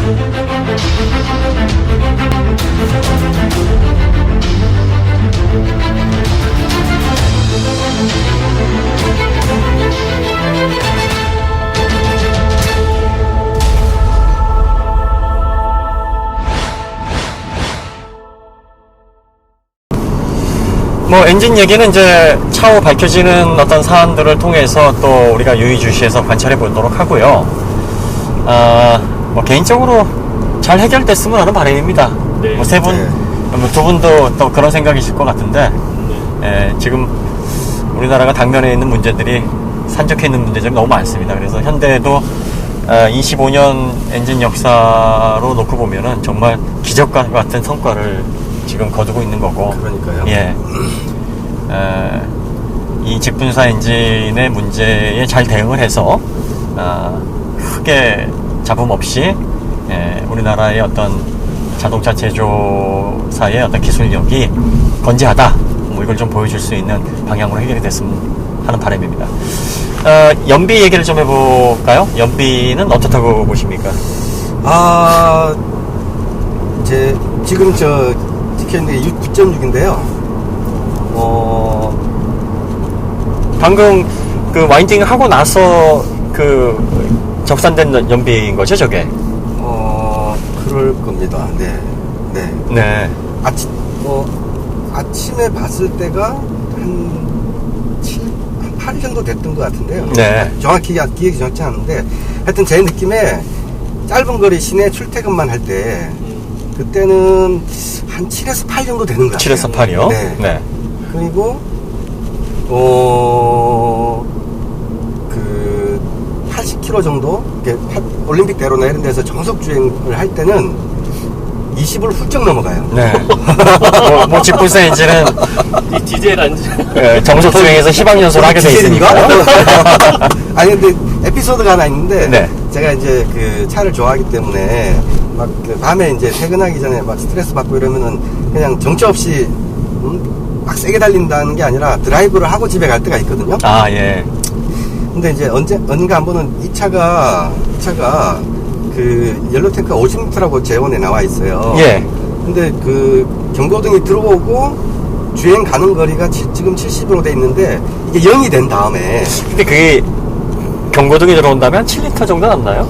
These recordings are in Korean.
뭐 엔진 얘기는 이제 차후 밝혀지는 어떤 사안들을 통해서 또 우리가 유의주시해서 관찰해 보도록 하고요. 뭐 개인적으로 잘 해결됐으면 하는 바람입니다. 네. 뭐 세 분, 뭐 두 분도 또 그런 생각이실 것 같은데, 지금 우리나라가 당면에 있는 문제들이 산적해 있는 문제점이 너무 많습니다. 그래서 현대도 25년 엔진 역사로 놓고 보면은 정말 기적과 같은 성과를 지금 거두고 있는 거고. 그러니까요. 예. 이 직분사 엔진의 문제에 잘 대응을 해서 크게 잡음 없이 우리나라의 어떤 자동차 제조사의 어떤 기술력이 건재하다. 뭐 이걸 좀 보여줄 수 있는 방향으로 해결이 됐으면 하는 바람입니다. 연비 얘기를 좀 해볼까요? 연비는 어떻다고 보십니까? 지금 찍혀있는 게 9.6인데요. 방금 그 와인딩 하고 나서 그 적산된 연비인 거죠, 저게? 그럴 겁니다. 네. 네. 아침에 봤을 때가 한 8 정도 됐던 것 같은데요. 네. 정확히 기억이 정확치 않은데, 하여튼 제 느낌에 짧은 거리 시내 출퇴근만 할 때, 그때는 한 7에서 8 정도 되는 것 같아요. 7에서 8이요? 네. 그리고, 80km 정도, 올림픽대로나 이런 데서 정속 주행을 할 때는 20을 훌쩍 넘어가요. 네. 뭐 직분사 엔진은 이 디젤 안진. 정속 주행에서 희망연소를 하게 돼 있으니까. 아니, 근데 에피소드가 하나 있는데, 네. 제가 이제 그 차를 좋아하기 때문에, 막 그 밤에 이제 퇴근하기 전에 막 스트레스 받고 이러면은 그냥 정처 없이, 막 세게 달린다는 게 아니라 드라이브를 하고 집에 갈 때가 있거든요. 아, 예. 근데 이제 언젠가 한 번은 이 차가 그 옐로탱크가 50m라고 재원에 나와 있어요. 예. 근데 그 경고등이 들어오고 주행 가는 거리가 지금 70으로 돼 있는데 이게 0이 된 다음에, 근데 그게 경고등이 들어온다면 7리터 정도 남나요?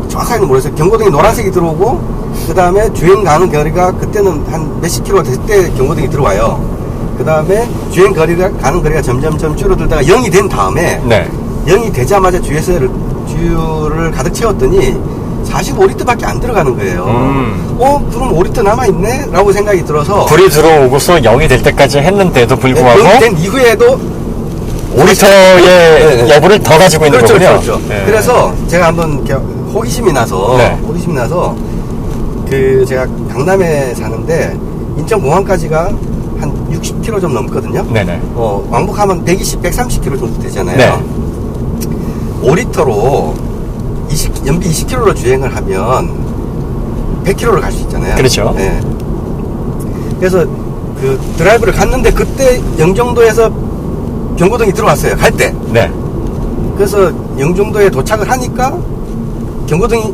정확하게는 모르겠어요. 경고등이 노란색이 들어오고 그 다음에 주행 가는 거리가 그때는 한 몇십 킬로 됐을 때 경고등이 들어와요. 그 다음에 주행 거리가 가는 거리가 점점점 줄어들다가 0이 된 다음에, 네. 0이 되자마자 주유를 가득 채웠더니 45리터밖에 안 들어가는 거예요. 그럼 5리터 남아있네? 라고 생각이 들어서. 불이 들어오고서 0이 될 때까지 했는데도 불구하고 0이 된 이후에도 5리터의 여부를 더 가지고 있는 그렇죠, 거군요. 그렇죠. 네. 그래서 제가 한번 이렇게 호기심이 나서 그 제가 강남에 사는데 인천공항까지가 한 60km 좀 넘거든요. 네네. 왕복하면 120, 130km 정도 되잖아요. 네. 5리터로 연비 20km로 주행을 하면 100km를 갈 수 있잖아요. 그렇죠. 네. 그래서 그 드라이브를 갔는데 그때 영종도에서 경고등이 들어왔어요. 갈 때. 네. 그래서 영종도에 도착을 하니까 경고등이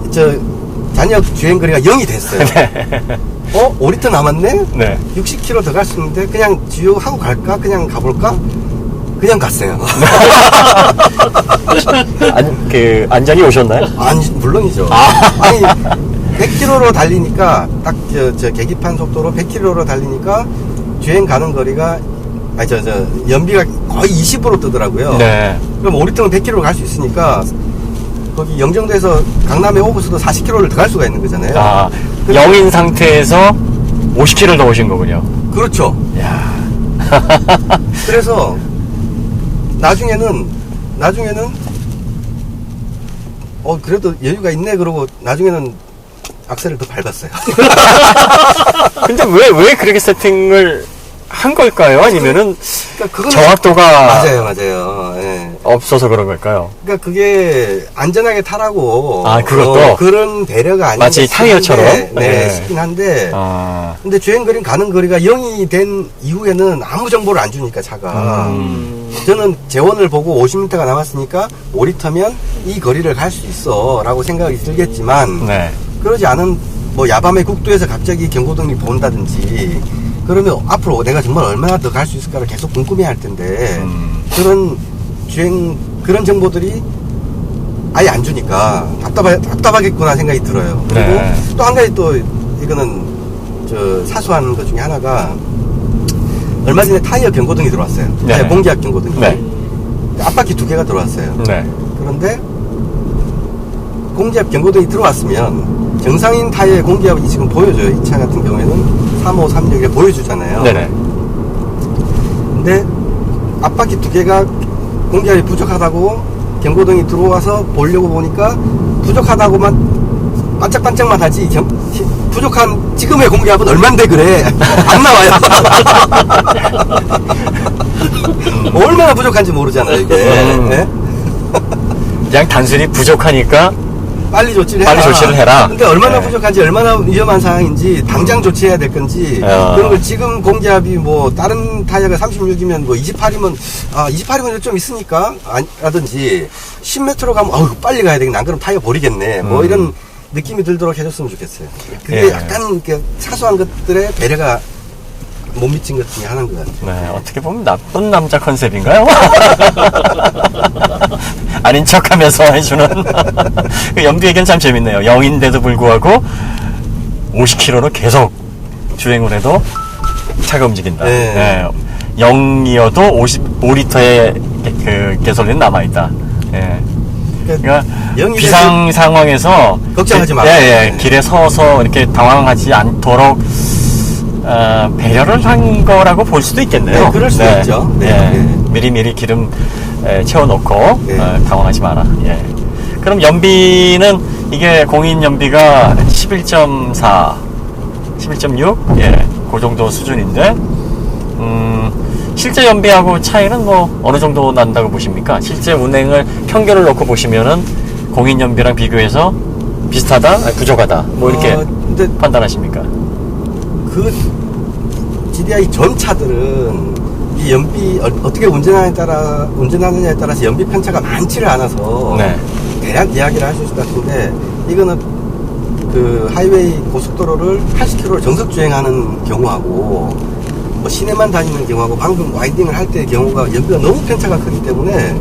잔역 주행거리가 0이 됐어요. 네. 5리터 남았네? 네. 60km 더 갈 수 있는데 그냥 주유하고 갈까? 그냥 가볼까? 그냥 갔어요. 안전이 오셨나요? 아니, 물론이죠. 아니, 100km로 달리니까, 딱 계기판 속도로 100km로 달리니까, 주행 가는 거리가, 연비가 거의 20으로 뜨더라고요. 네. 그럼 5리터면 100km로 갈 수 있으니까, 거기 영종도에서 강남에 오고서도 40km를 더 갈 수가 있는 거잖아요. 영인 상태에서 50km를 더 오신 거군요. 그렇죠. 야. 그래서, 나중에는, 그래도 여유가 있네, 그러고, 나중에는 악셀을 더 밟았어요. 근데 왜 그렇게 세팅을 한 걸까요? 아니면은, 그러니까 정확도가. 맞아요. 예. 없어서 그런 걸까요? 그러니까 그게 안전하게 타라고. 그것도? 그런 배려가 아닌가. 마치 타이어처럼? 네, 싶긴 한데. 근데 주행거리 가는 거리가 0이 된 이후에는 아무 정보를 안 주니까, 차가. 저는 재원을 보고 50m가 남았으니까 5리터면 이 거리를 갈 수 있어 라고 생각이 들겠지만, 네. 그러지 않은 뭐 야밤에 국도에서 갑자기 경고등이 보인다든지 그러면 앞으로 내가 정말 얼마나 더 갈 수 있을까를 계속 궁금해 할 텐데 그런 그런 정보들이 아예 안 주니까 답답하겠구나 생각이 들어요. 그리고 네. 또 한 가지 또 이거는 저 사소한 것 중에 하나가 얼마 전에 타이어 경고등이 들어왔어요. 네. 타이어 공기압 경고등이. 네. 앞바퀴 2개가 들어왔어요. 네. 그런데 공기압 경고등이 들어왔으면 정상인 타이어의 공기압이 지금 보여줘요. 이 차 같은 경우에는 35, 36 이렇게 보여주잖아요. 네네. 근데 앞바퀴 2개가 공기압이 부족하다고 경고등이 들어와서 보려고 보니까 부족하다고만 반짝반짝만 하지 부족한 지금의 공기압은 얼만데 그래 안 나와요. 얼마나 부족한지 모르잖아요 이게. 네? 그냥 단순히 부족하니까 빨리 조치를 해라. 근데 얼마나 네. 부족한지 얼마나 위험한 상황인지 당장 조치해야 될 건지 그런 걸 지금 공기압이 뭐 다른 타이어가 36이면 뭐 28이면 28이면 좀 있으니까 라든지 10m로 가면 어우 빨리 가야 되겠네 안 그러면 타이어 버리겠네 뭐 이런 느낌이 들도록 해줬으면 좋겠어요. 그게 예. 약간 이렇게 사소한 것들의 배려가 못 미친 것 중에 하나인 것 같아요. 네, 어떻게 보면 나쁜 남자 컨셉인가요? 아닌 척하면서 해주는 그 연비 얘기는 참 재밌네요. 0인데도 불구하고 50km로 계속 주행을 해도 차가 움직인다. 네. 네, 0이어도 55리터의 그 가솔린 남아있다. 네. 그러니까 영이 비상 상황에서 걱정하지 마라. 예, 길에 서서 이렇게 당황하지 않도록 배려를 한 거라고 볼 수도 있겠네요. 네, 그럴 수도 있죠. 네, 네. 미리미리 기름 채워놓고 네. 당황하지 마라. 예. 그럼 연비는 이게 공인 연비가 11.4, 11.6, 예, 그 정도 수준인데, 실제 연비하고 차이는 뭐 어느 정도 난다고 보십니까? 실제 운행을 평균을 놓고 보시면은 공인 연비랑 비교해서 비슷하다, 아니, 부족하다, 뭐 이렇게 근데 판단하십니까? 그 GDI 전 차들은 이 연비 어떻게 운전하느냐에 따라서 연비 편차가 많지를 않아서 네. 대략 이야기를 할 수 있을 것 같은데 이거는 그 하이웨이 고속도로를 80km로 정석 주행하는 경우하고 뭐 시내만 다니는 경우하고 방금 와이딩을 할 때의 경우가 연비가 너무 편차가 크기 때문에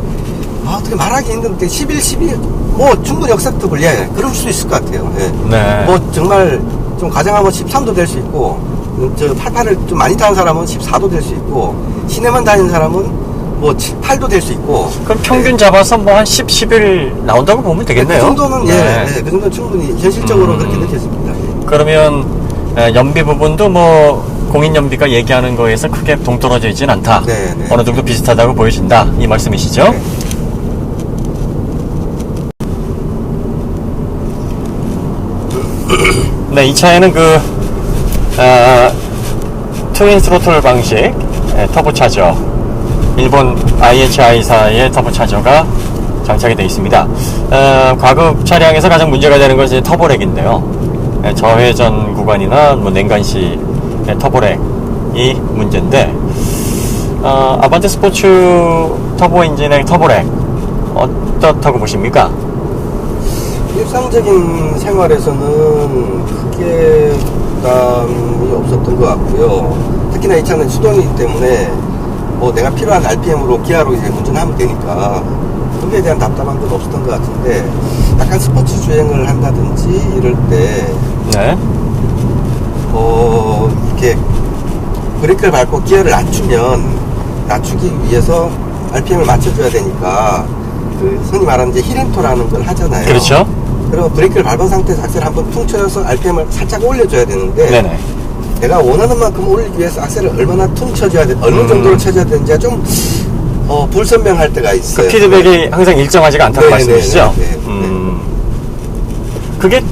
어떻게 말하기 힘든데 11, 12 뭐 충분히 억셉터블 예 그럴 수 있을 것 같아요. 예. 네. 뭐 정말 좀 가정하면 13도 될 수 있고 저 88을 좀 많이 타는 사람은 14도 될 수 있고 시내만 다니는 사람은 뭐 7, 8도 될 수 있고 그럼 평균 잡아서 뭐 한 10, 11 나온다고 보면 되겠네요. 그 정도는 네. 그 정도는 충분히 현실적으로 그렇게 느껴집니다. 예. 그러면 연비 부분도 뭐 공인 연비가 얘기하는 거에서 크게 동떨어져 있진 않다. 네, 네. 어느 정도 비슷하다고 보여진다. 이 말씀이시죠? 네. 네, 이 차에는 그 트윈 스로틀 방식 터보차저, 일본 IHI사의 터보차저가 장착이 되어 있습니다. 과급 차량에서 가장 문제가 되는 것이 터보렉인데요. 저회전 구간이나 뭐 냉간시 터보렉이 문제인데, 아반떼 스포츠 터보 엔진의 터보렉 어떻다고 보십니까? 일상적인 생활에서는 크게 부담이 없었던 것 같고요. 특히나 이 차는 수동이기 때문에 뭐 내가 필요한 RPM으로 기아로 이제 운전하면 되니까 거기에 대한 답답한 건 없었던 것 같은데 약간 스포츠 주행을 한다든지 이럴 때 네. 이렇게 브레이크를 밟고 기어를 낮추기 위해서 RPM을 맞춰줘야 되니까 그 흔히 말하는 이제 힐앤토라는 걸 하잖아요. 그렇죠. 그리고 브레이크를 밟은 상태에서 악셀을 한번 퉁 쳐서 RPM을 살짝 올려줘야 되는데 네네. 내가 원하는 만큼 올리기 위해서 악셀을 얼마나 퉁 쳐줘야 돼, 어느 정도로 쳐줘야 되는지가 좀 불선명할 때가 있어요. 그 피드백이 항상 일정하지가 않다는 네, 말씀이시죠? 네, 네, 그게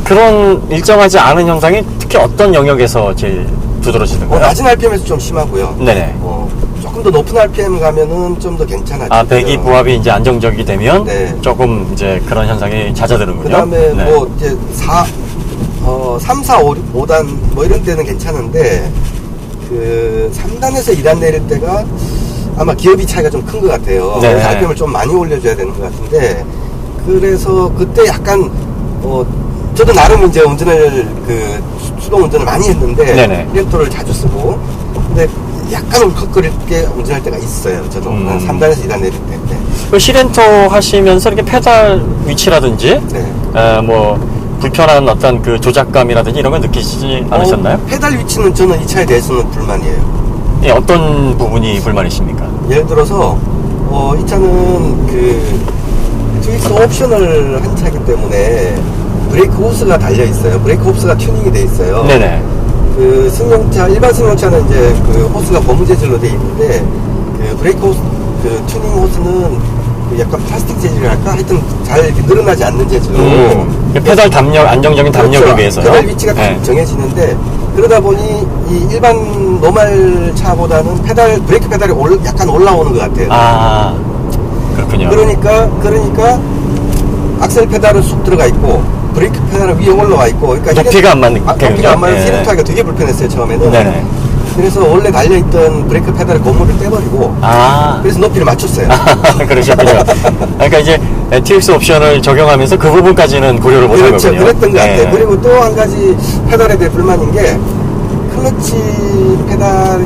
그런 일정하지 않은 현상이 특히 어떤 영역에서 제일 두드러지는가요? 낮은 RPM에서 좀 심하고요. 네네. 조금 더 높은 RPM 가면은 좀 더 괜찮아지죠. 배기 부합이 이제 안정적이 되면 네. 조금 이제 그런 현상이 잦아드는군요. 그 다음에 네. 뭐 이제 3, 4, 5단 뭐 이런 때는 괜찮은데 그 3단에서 2단 내릴 때가 아마 기업이 차이가 좀 큰 것 같아요. 네. 그래서 RPM을 좀 많이 올려줘야 되는 것 같은데 그래서 그때 약간 저도 나름 이제 운전을 수동 운전을 많이 했는데 네네. 시렌토를 자주 쓰고 근데 약간 울컥거리게 운전할 때가 있어요. 저도 한 3단에서 2단 내릴 때. 네. 그 시렌토 하시면서 이렇게 페달 위치라든지 네. 뭐 불편한 어떤 그 조작감이라든지 이런 거 느끼시지 않으셨나요? 페달 위치는 저는 이 차에 대해서는 불만이에요. 예, 어떤 부분이 불만이십니까? 예를 들어서 이 차는 트윅스 옵션을 한 차이기 때문에 브레이크 호스가 달려 있어요. 브레이크 호스가 튜닝이 돼 있어요. 네네. 승용차, 일반 승용차는 이제 호스가 고무 재질로 돼 있는데 브레이크 호스, 튜닝 호스는 약간 플라스틱 재질이랄까? 하여튼 잘 이렇게 늘어나지 않는 재질로 페달 담력, 안정적인 담력을 그렇죠. 위해서요. 페달 위치가 네. 정해지는데 그러다 보니 이 일반 노말 차보다는 브레이크 페달이 약간 올라오는 것 같아요. 아, 그렇군요. 그러니까 악셀 페달은 쑥 들어가 있고 브레이크 페달은 위에 올라와 있고 그러니까 높이가 안 맞는 높이가 안 맞는 예. 시렌토하기가 되게 불편했어요 처음에는. 네네. 그래서 원래 달려있던 브레이크 페달의 고무를 떼버리고 그래서 높이를 맞췄어요. 그러셨군요. 그러니까 이제 TX 옵션을 적용하면서 그 부분까지는 고려를 못한 그렇죠. 거군요. 그랬던 것 같아요. 예. 그리고 또 한 가지 페달에 대해 불만인 게 클러치 페달이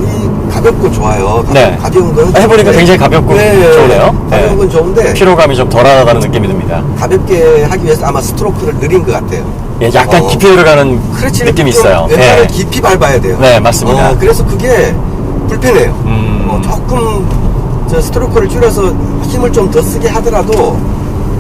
가볍고 좋아요. 네. 가벼운 건 해보니까 굉장히 가볍고 좋네요. 가벼운 건 좋은데 피로감이 좀 덜하다는 느낌이 듭니다. 가볍게 하기 위해서 아마 스트로크를 느린 것 같아요. 예, 약간 깊이 들어가는 크러치를 느낌이 좀 있어요. 왼발을 예. 깊이 밟아야 돼요. 네, 맞습니다. 그래서 그게 불편해요. 조금 스트로크를 줄여서 힘을 좀 더 쓰게 하더라도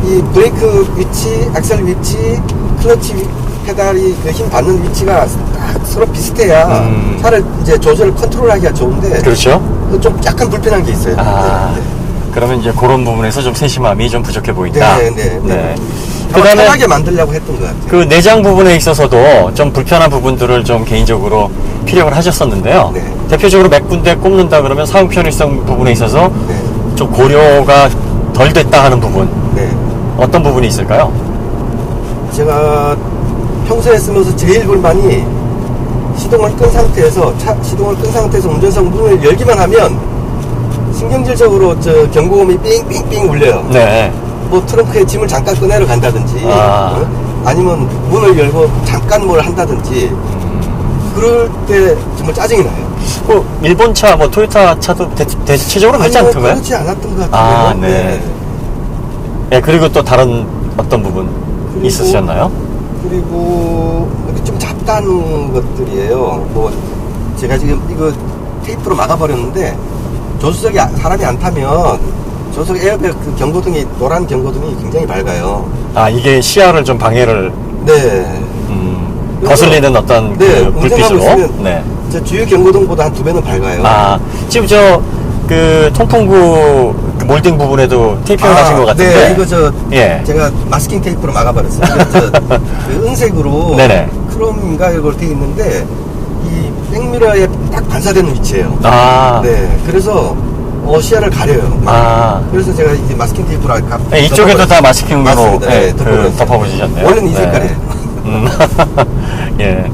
이 브레이크 위치, 악셀 위치, 클러치 페달이 힘 받는 위치가 딱 서로 비슷해야 차를 이제 조절을 컨트롤하기가 좋은데 그렇죠. 좀 약간 불편한 게 있어요. 네. 그러면 이제 그런 부분에서 좀 세심함이 좀 부족해 보인다. 네. 그다음에 편하게 만들려고 했던 것 같아요. 그 내장 부분에 있어서도 좀 불편한 부분들을 좀 개인적으로 피력을 하셨었는데요. 네. 대표적으로 몇 군데 꼽는다 그러면 사용 편의성 부분에 있어서 네. 좀 고려가 덜 됐다 하는 부분. 네. 어떤 부분이 있을까요? 제가 평소에 쓰면서 제일 불만이 시동을 끈 상태에서 운전석 문을 열기만 하면 신경질적으로 경고음이 삥삥삥 울려요. 네. 뭐 트렁크에 짐을 잠깐 꺼내러 간다든지 아니면 문을 열고 잠깐 뭘 한다든지 그럴 때 정말 짜증이 나요. 일본 차, 뭐 토요타 차도 대체적으로 그렇지 않던가요? 그렇지 않았던 것 같은데. 네. 네, 그리고 또 다른 어떤 부분 있으셨나요? 그리고 좀 잡다한 것들이에요. 뭐 제가 지금 이거 테이프로 막아버렸는데 조수석에 사람이 안 타면 조수석 에어백 경고등이 노란 경고등이 굉장히 밝아요. 이게 시야를 좀 방해를 네. 거슬리는 어떤 그 불빛으로. 네. 저 주유 경고등보다 한 2배는 밝아요. 지금 그 통풍구 그 몰딩 부분에도 테이핑을 하신 것 같은데. 네, 이거 제가 마스킹 테이프로 막아버렸어요. 그 은색으로 네네. 크롬인가 이걸 돼 있는데 이 백미러에 딱 반사되는 위치예요. 네. 그래서 시야를 가려요. 그래서 제가 이제 마스킹 테이프로 이쪽에도 다 마스킹으로 덮어보시잖아요. 원래는 이 색깔이에요. 예.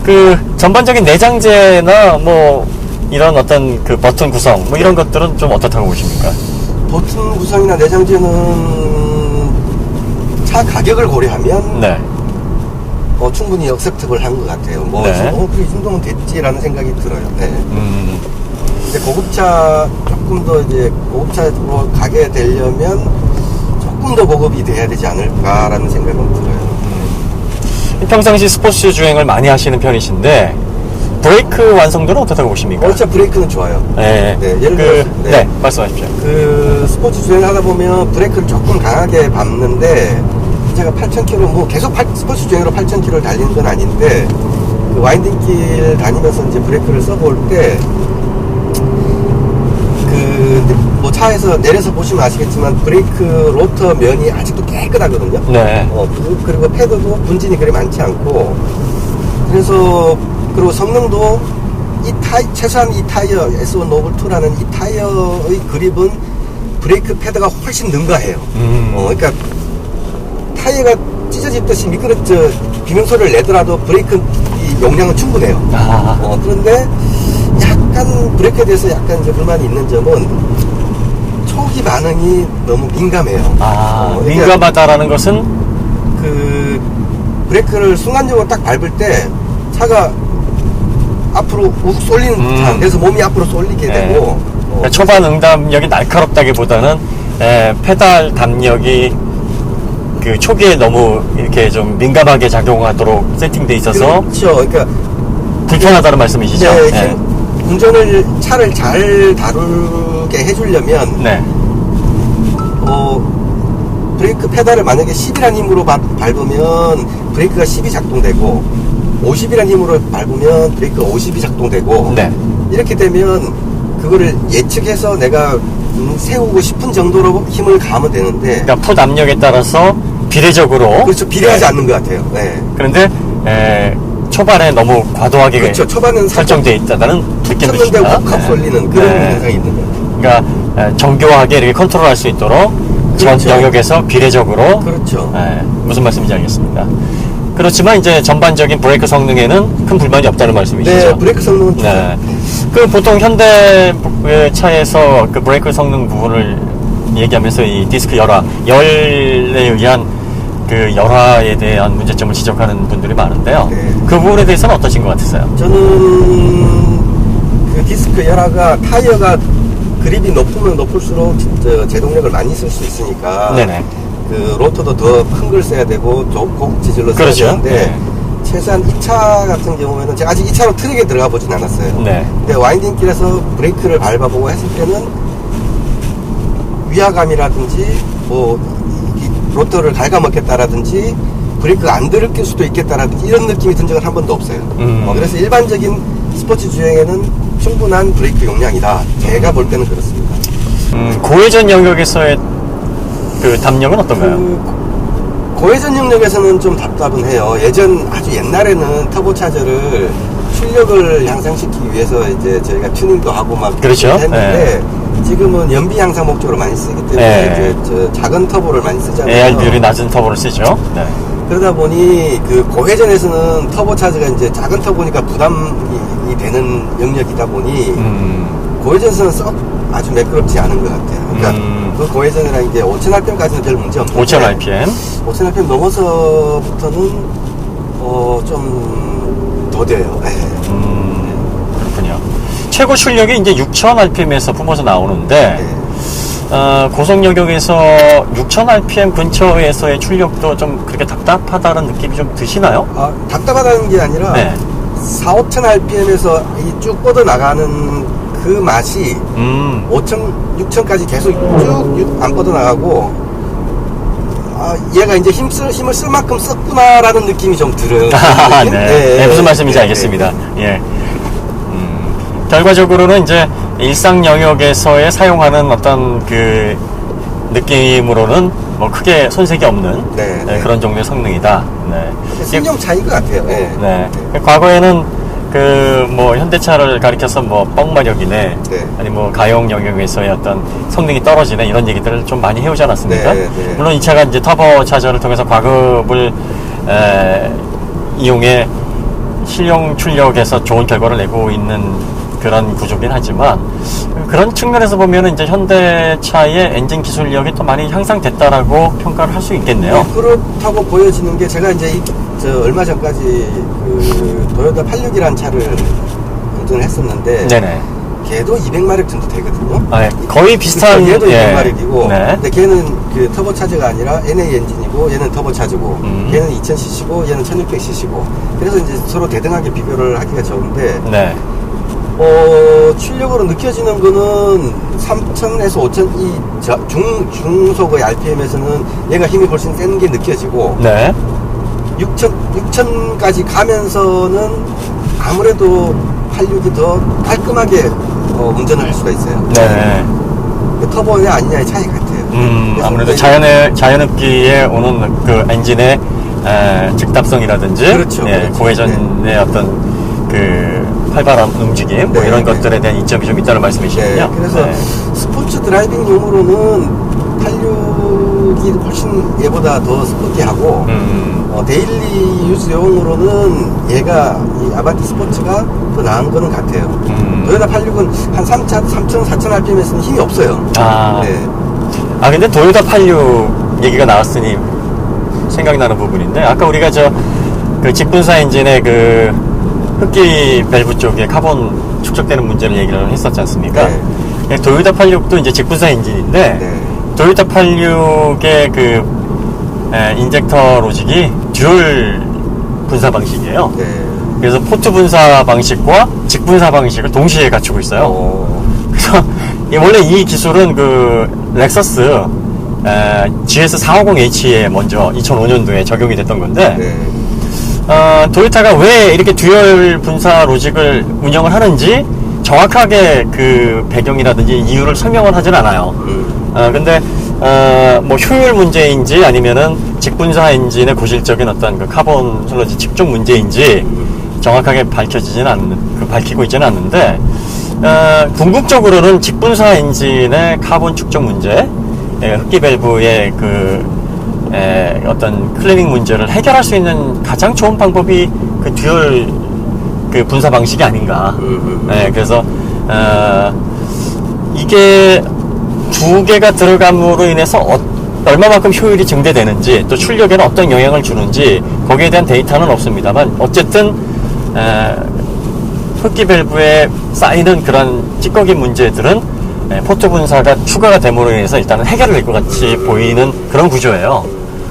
그 전반적인 내장재나 뭐 이런 어떤 그 버튼 구성 뭐 이런 것들은 좀 어떻다고 보십니까? 버튼 구성이나 내장재는 차 가격을 고려하면 네. 충분히 억셉트블 한 것 같아요. 그래 이 정도면 됐지라는 생각이 들어요. 네. 근데 고급차 조금 더 이제 고급차로 가게 되려면 조금 더 고급이 돼야 되지 않을까라는 생각은 들어요. 평상시 스포츠 주행을 많이 하시는 편이신데 브레이크 완성도는 어떻다고 보십니까? 고급차 브레이크는 좋아요. 네. 예를 들어서 네, 말씀하십시오. 스포츠 주행을 하다 보면 브레이크를 조금 강하게 밟는데 제가 8,000km 뭐 계속 스포츠 주행으로 8,000km를 달리는 건 아닌데 그 와인딩길 다니면서 이제 브레이크를 써볼 때 뭐 차에서 내려서 보시면 아시겠지만 브레이크 로터 면이 아직도 깨끗하거든요. 네. 그리고 패드도 분진이 그리 많지 않고 그리고 성능도 최소한 이 타이어 S1 노블2라는 이 타이어의 그립은 브레이크 패드가 훨씬 능가해요. 그러니까 타이어가 찢어지듯이 비명소리를 내더라도 브레이크 이 용량은 충분해요. 그런데 약간 브레이크에 대해서 약간 이제 불만이 있는 점은 초기 반응이 너무 민감해요. 민감하다라는 것은 브레이크를 순간적으로 딱 밟을 때 차가 앞으로 욱 쏠리는 듯한, 그래서 몸이 앞으로 쏠리게 되고. 그러니까 초반 응답력이 날카롭다기보다는 페달 담력이 그 초기에 너무 이렇게 좀 민감하게 작용하도록 세팅돼 있어서 그렇죠. 그러니까 불편하다는 말씀이시죠? 네, 네. 운전을 차를 잘 다루게 해주려면 네. 브레이크 페달을 만약에 10이라는 힘으로 밟으면 브레이크가 10이 작동되고 50이라는 힘으로 밟으면 브레이크가 50이 작동되고 네. 이렇게 되면 그거를 예측해서 내가 세우고 싶은 정도로 힘을 가하면 되는데 그러니까 풋 압력에 따라서 비례적으로 그렇죠. 비례하지 네. 않는 것 같아요. 네. 그런데 초반에 너무 과도하게 그렇죠. 초반은 설정되어 있다는 느낌을 쳤는데 주신다. 훅 쏠리는 그런 네. 현상이 있는 거예요. 그러니까 정교하게 이렇게 컨트롤할 수 있도록 전 그렇죠. 영역에서 비례적으로 그렇죠. 무슨 말씀인지 알겠습니다. 그렇지만 이제 전반적인 브레이크 성능에는 큰 불만이 없다는 말씀이시죠? 네, 브레이크 성능은 네. 그 보통 현대 차에서 그 브레이크 성능 부분을 얘기하면서 이 디스크 열에 의한 그 열화에 대한 문제점을 지적하는 분들이 많은데요. 네. 그 부분에 대해서는 어떠신 것 같으세요? 저는 그 디스크 열화가 타이어가 그립이 높으면 높을수록 제동력을 많이 쓸 수 있으니까 네네. 그 로터도 더 큰 걸 써야 되고 곡 지질러 써야 그렇죠. 되는데 네. 최소한 이 차 같은 경우에는 제가 아직 이 차로 트랙에 들어가 보진 않았어요. 네. 근데 와인딩길에서 브레이크를 밟아보고 했을 때는 위화감이라든지 뭐 이 로터를 갉아먹겠다라든지 브레이크가 안 들을 수도 있겠다라든지 이런 느낌이 든 적은 한 번도 없어요. 그래서 일반적인 스포츠 주행에는 충분한 브레이크 용량이다. 제가 볼 때는 그렇습니다. 고회전 영역에서의 그 담력은 어떤가요? 고회전 영역에서는 좀 답답은 해요. 아주 옛날에는 터보차저를 출력을 향상시키기 위해서 이제 저희가 튜닝도 하고 막 그렇죠. 했는데 지금은 연비 향상 목적으로 많이 쓰기 때문에 네. 이제 작은 터보를 많이 쓰잖아요. AR 비율이 낮은 터보를 쓰죠. 네. 그러다 보니 그 고회전에서는 터보차저가 이제 작은 터보니까 부담이 되는 영역이다 보니 고회전에서는 썩 아주 매끄럽지 않은 것 같아요. 그러니까 그 고회전이라는 게 5000rpm까지는 별 문제 없는데 5000rpm 5000rpm 넘어서부터는 좀 더뎌요. 네. 그렇군요. 최고 출력이 이제 6000rpm에서 뿜어져 나오는데 네. 고속 영역에서 6000rpm 근처에서의 출력도 좀 그렇게 답답하다는 느낌이 좀 드시나요? 답답하다는 게 아니라 네. 4000rpm에서 쭉 뻗어 나가는 그 맛이 5000, 6000까지 계속 쭉 안 뻗어 나가고 얘가 이제 힘을 쓸 만큼 썼구나라는 느낌이 좀 들어요. 네. 네, 무슨 말씀인지 알겠습니다. 예. 결과적으로는 이제 일상 영역에서의 사용하는 어떤 그 느낌으로는 뭐 크게 손색이 없는 그런 종류의 성능이다. 네. 신용 차이인 것 같아요. 네. 네. 과거에는 그 뭐 현대차를 가리켜서 뭐 뻥마력이네, 아니 뭐 가용 영역에서의 어떤 성능이 떨어지네 이런 얘기들을 좀 많이 해오지 않았습니까? 네. 물론 이 차가 이제 터보 차저를 통해서 과급을 이용해 실용 출력에서 좋은 결과를 내고 있는 그런 구조긴 하지만 그런 측면에서 보면은 이제 현대차의 엔진 기술력이 또 많이 향상됐다라고 평가를 할 수 있겠네요. 그렇다고 보여지는 게 제가 이제 얼마 전까지 그 도요타 86이라는 차를 운전을 했었는데 네네. 걔도 200마력 정도 되거든요. 네. 거의 비슷한. 얘도 200마력이고 네. 근데 걔는 그 터보차저가 아니라 NA 엔진이고 얘는 터보차저고 걔는 2000cc고 얘는 1600cc고 그래서 이제 서로 대등하게 비교를 하기가 좋은데 네. 출력으로 느껴지는 거는 3000에서 5000 중속의 RPM에서는 얘가 힘이 훨씬 센 게 느껴지고 네. 6000까지 가면서는 아무래도 86이 더 깔끔하게 운전을 할 수가 있어요. 네. 터보냐 아니냐의 차이 같아요. 아무래도 자연흡기에 오는 그 엔진의 즉답성이라든지 그렇죠. 고회전의 어떤 그 활발한 움직임 뭐 이런 것들에 대한 이점이 좀 있다는 말씀이시군요. 그래서 스포츠 드라이빙용으로는 86이 훨씬 얘보다 더 스포티하고 데일리 유즈용으로는 얘가 이 아반떼 스포츠가 더 나은 거는 같아요. 도요타 86은 한 3000, 4000rpm에서는 힘이 없어요. 근데 도요타 86 얘기가 나왔으니 생각나는 부분인데, 아까 우리가 그 직분사 엔진의 그 흡기 밸브 쪽에 카본 축적되는 문제를 얘기를 했었지 않습니까? 네. 도요타 86도 이제 직분사 엔진인데, 네. 도요타 86의 그 인젝터 로직이 듀얼 분사 방식이에요. 네. 그래서 포트 분사 방식과 직분사 방식을 동시에 갖추고 있어요. 그래서 원래 이 기술은 그 렉서스 GS450H에 먼저 2005년도에 적용이 됐던 건데, 네. 도요타가 왜 이렇게 듀얼 분사 로직을 운영을 하는지 정확하게 그 배경이라든지 이유를 설명을 하진 않아요. 근데 뭐 효율 문제인지 아니면은 직분사 엔진의 고질적인 어떤 그 카본 슬러지 집중 문제인지 정확하게 밝히고 있지는 않는데, 궁극적으로는 직분사 엔진의 카본 축적 문제, 흡기 밸브의 어떤 클리닝 문제를 해결할 수 있는 가장 좋은 방법이 그 듀얼 그 분사 방식이 아닌가. 그래서 이게 두 개가 들어감으로 인해서 얼마만큼 효율이 증대되는지, 또 출력에는 어떤 영향을 주는지 거기에 대한 데이터는 없습니다만, 어쨌든 흡기 밸브에 쌓이는 그런 찌꺼기 문제들은 포트 분사가 추가가 됨으로 인해서 일단은 해결될 것 같이 보이는 그런 구조예요.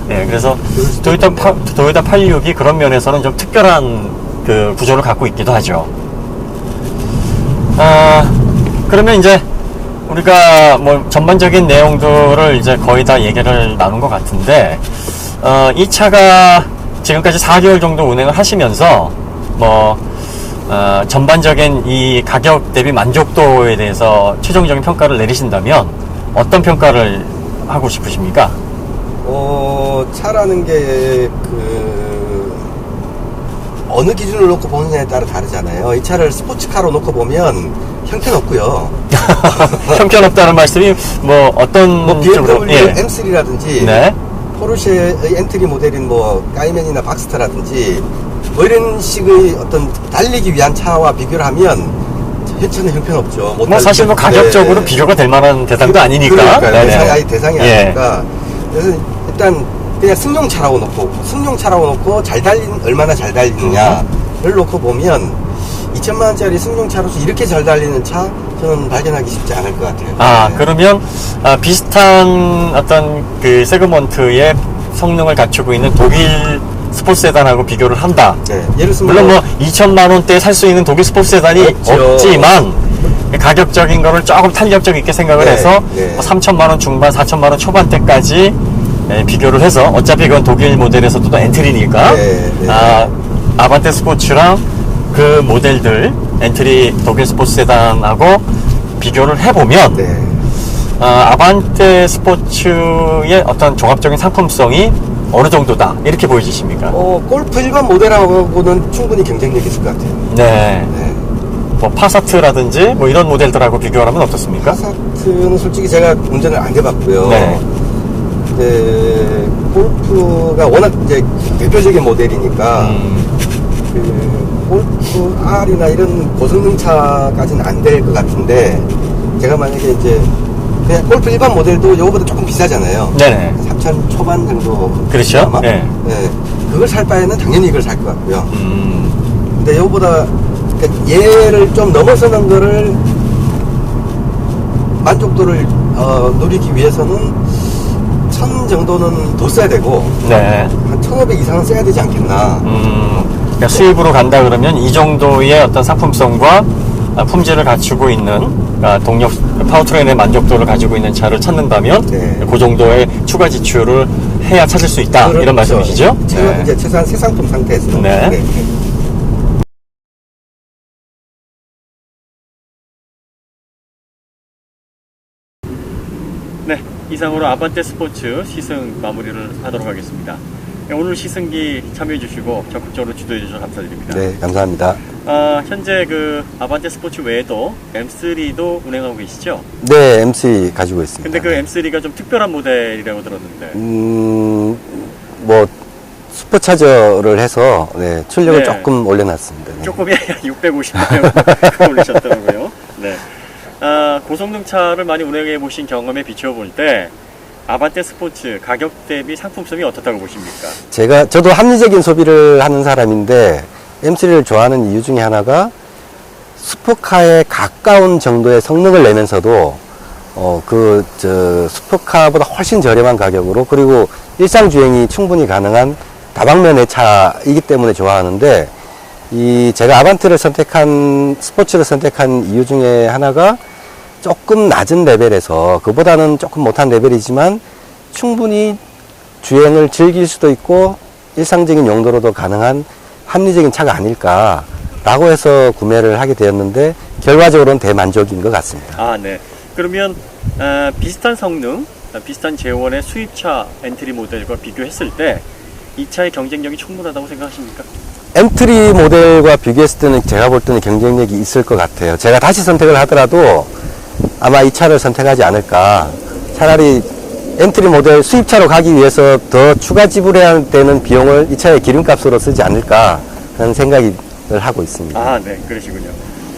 그래서 도요타 86이 그런 면에서는 좀 특별한 그 구조를 갖고 있기도 하죠. 그러면 이제 우리가 뭐 전반적인 내용들을 이제 거의 다 얘기를 나눈 것 같은데, 이 차가 지금까지 4개월 정도 운행을 하시면서 전반적인 이 가격 대비 만족도에 대해서 최종적인 평가를 내리신다면 어떤 평가를 하고 싶으십니까? 차라는 게 어느 기준을 놓고 보느냐에 따라 다르잖아요. 이 차를 스포츠카로 놓고 보면 형편없고요. 형편없다는 말씀이 뭐 어떤 BMW 예. M3라든지 네. 포르쉐의 엔트리 모델인 뭐 까이맨이나 박스터라든지 뭐 이런 식의 어떤 달리기 위한 차와 비교를 하면 현차는 형편없죠. 뭐 사실 뭐 가격적으로 네. 비교가 될 만한 대상도 아니니까. 그러니까요. 대상이 예. 아니니까. 그래서 일단 그냥 승용차라고 놓고 얼마나 잘 달리느냐를 놓고 보면 2천만 원짜리 승용차로서 이렇게 잘 달리는 차 저는 발견하기 쉽지 않을 것 같아요. 그러면 비슷한 어떤 그 세그먼트의 성능을 갖추고 있는 독일 스포츠 세단하고 비교를 한다. 네. 예를 들면 물론 뭐 2천만 원대에 살 수 있는 독일 스포츠 세단이 없지만 가격적인 거를 조금 탄력적 있게 생각을 해서 3천만 원 중반, 4천만 원 초반대까지 비교를 해서, 어차피 그건 독일 모델에서도 또 엔트리니까 아반떼 스포츠랑 그 모델들 엔트리 독일 스포츠 세단하고 비교를 해보면 아반떼 스포츠의 어떤 종합적인 상품성이 어느 정도다 이렇게 보여지십니까? 골프 일반 모델하고는 충분히 경쟁력이 있을 것 같아요. 네. 뭐 파사트라든지 뭐 이런 모델들하고 비교를 하면 어떻습니까? 파사트는 솔직히 제가 운전을 안 해봤고요. 네. 골프가 워낙 이제 대표적인 모델이니까 골프 R이나 이런 고성능 차까지는 안 될 것 같은데, 제가 만약에 이제 그냥 골프 일반 모델도 이거보다 조금 비싸잖아요. 네네. 3천 초반 정도. 그렇죠. 아마. 네. 그걸 살 바에는 당연히 이걸 살 것 같고요. 근데 이거보다 얘를 좀 넘어서는 거를 만족도를 누리기 위해서는 1000 정도는 더 써야 되고, 한 1500 이상은 써야 되지 않겠나. 그러니까 수입으로 간다 그러면 이 정도의 어떤 상품성과 품질을 갖추고 있는, 동력 파워트레인의 만족도를 가지고 있는 차를 찾는다면 그 정도의 추가 지출을 해야 찾을 수 있다. 그렇죠. 이런 말씀이시죠? 이제 최소한 새 상품 상태에서는. 네, 이상으로 아반떼 스포츠 시승 마무리를 하도록 하겠습니다. 오늘 시승기 참여해 주시고 적극적으로 주도해 주셔서 감사드립니다. 네, 감사합니다. 현재 그 아반떼 스포츠 외에도 M3도 운행하고 계시죠? 네, MC 가지고 있습니다. 근데 그 M3가 좀 특별한 모델이라고 들었는데. 뭐 슈퍼차저를 해서 출력을 네. 조금 올려놨습니다. 네. 조금이 아니라 650명 올리셨더라고요. 네. 고성능 차를 많이 운행해 보신 경험에 비추어 볼 때, 아반떼 스포츠 가격 대비 상품성이 어떻다고 보십니까? 저도 합리적인 소비를 하는 사람인데 M3를 좋아하는 이유 중에 하나가 슈퍼카에 가까운 정도의 성능을 내면서도 슈퍼카보다 훨씬 저렴한 가격으로, 그리고 일상 주행이 충분히 가능한 다방면의 차이기 때문에 좋아하는데, 제가 아반떼를 스포츠를 선택한 이유 중에 하나가 조금 낮은 레벨에서, 그보다는 조금 못한 레벨이지만 충분히 주행을 즐길 수도 있고 일상적인 용도로도 가능한 합리적인 차가 아닐까라고 해서 구매를 하게 되었는데, 결과적으로는 대만족인 것 같습니다. 아, 네. 그러면 비슷한 성능, 비슷한 재원의 수입차 엔트리 모델과 비교했을 때 이 차의 경쟁력이 충분하다고 생각하십니까? 엔트리 모델과 비교했을 때는 제가 볼 때는 경쟁력이 있을 것 같아요. 제가 다시 선택을 하더라도 아마 이 차를 선택하지 않을까. 차라리 엔트리 모델 수입차로 가기 위해서 더 추가 지불해야 되는 비용을 이 차의 기름값으로 쓰지 않을까 하는 생각을 하고 있습니다. 아, 네. 그러시군요.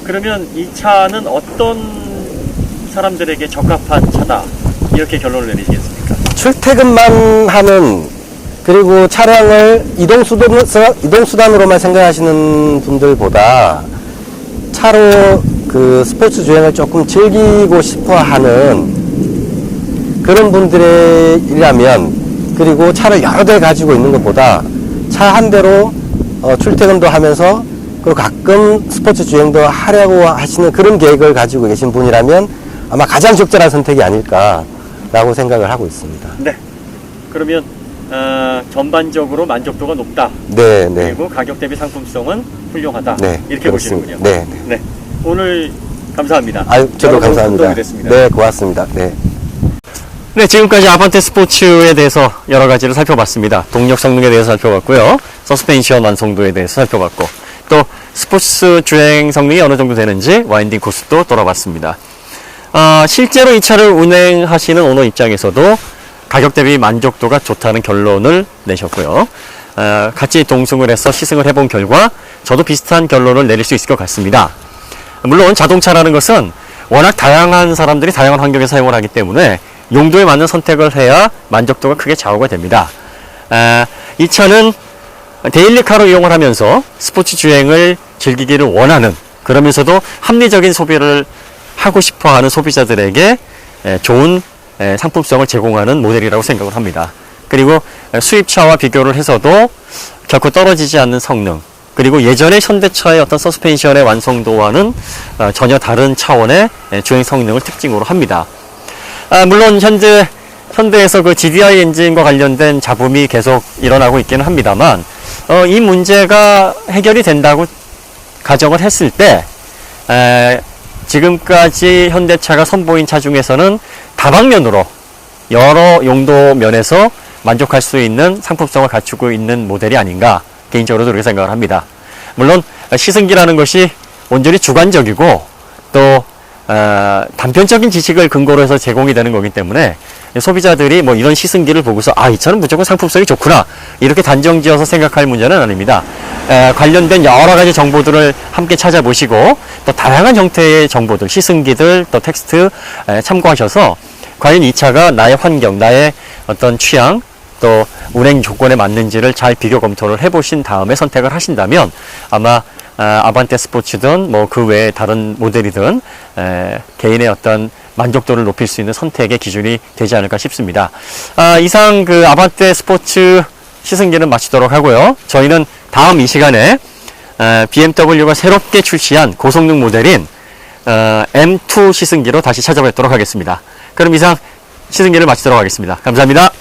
그러면 이 차는 어떤 사람들에게 적합한 차다, 이렇게 결론을 내리시겠습니까? 출퇴근만 하는, 그리고 차량을 이동수단으로만 생각하시는 분들보다 차로 스포츠 주행을 조금 즐기고 싶어 하는 그런 분들이라면, 그리고 차를 여러 대 가지고 있는 것보다 차 한 대로 출퇴근도 하면서, 그리고 가끔 스포츠 주행도 하려고 하시는 그런 계획을 가지고 계신 분이라면 아마 가장 적절한 선택이 아닐까라고 생각을 하고 있습니다. 네. 그러면 전반적으로 만족도가 높다. 네, 네. 그리고 가격 대비 상품성은 훌륭하다. 네, 이렇게 그렇습니다. 보시는군요. 네, 네. 네. 오늘 감사합니다. 저도 여러 가지 감사합니다. 도움이 됐습니다. 네, 고맙습니다. 네. 네, 지금까지 아반떼 스포츠에 대해서 여러 가지를 살펴봤습니다. 동력 성능에 대해서 살펴봤고요. 서스펜션 완성도에 대해서 살펴봤고, 또 스포츠 주행 성능이 어느 정도 되는지 와인딩 코스도 돌아봤습니다. 실제로 이 차를 운행하시는 오너 입장에서도 가격 대비 만족도가 좋다는 결론을 내셨고요. 같이 동승을 해서 시승을 해본 결과 저도 비슷한 결론을 내릴 수 있을 것 같습니다. 물론 자동차라는 것은 워낙 다양한 사람들이 다양한 환경에 사용을 하기 때문에 용도에 맞는 선택을 해야 만족도가 크게 좌우가 됩니다. 이 차는 데일리카로 이용을 하면서 스포츠 주행을 즐기기를 원하는, 그러면서도 합리적인 소비를 하고 싶어하는 소비자들에게 좋은 상품성을 제공하는 모델이라고 생각을 합니다. 그리고 수입차와 비교를 해서도 결코 떨어지지 않는 성능, 그리고 예전의 현대차의 어떤 서스펜션의 완성도와는 전혀 다른 차원의 주행 성능을 특징으로 합니다. 물론 현대에서 그 GDI 엔진과 관련된 잡음이 계속 일어나고 있기는 합니다만, 이 문제가 해결이 된다고 가정을 했을 때 지금까지 현대차가 선보인 차 중에서는 다방면으로 여러 용도 면에서 만족할 수 있는 상품성을 갖추고 있는 모델이 아닌가, 개인적으로도 그렇게 생각을 합니다. 물론 시승기라는 것이 온전히 주관적이고 또 단편적인 지식을 근거로 해서 제공이 되는 거기 때문에 소비자들이 뭐 이런 시승기를 보고서 이 차는 무조건 상품성이 좋구나, 이렇게 단정지어서 생각할 문제는 아닙니다. 관련된 여러 가지 정보들을 함께 찾아보시고 또 다양한 형태의 정보들, 시승기들, 또 텍스트 참고하셔서 과연 이 차가 나의 환경, 나의 어떤 취향, 또 운행 조건에 맞는지를 잘 비교 검토를 해보신 다음에 선택을 하신다면 아마 아반떼 스포츠든 뭐 그 외에 다른 모델이든 개인의 어떤 만족도를 높일 수 있는 선택의 기준이 되지 않을까 싶습니다. 이상 그 아반떼 스포츠 시승기는 마치도록 하고요. 저희는 다음 이 시간에 BMW가 새롭게 출시한 고성능 모델인 M2 시승기로 다시 찾아뵙도록 하겠습니다. 그럼 이상 시승기를 마치도록 하겠습니다. 감사합니다.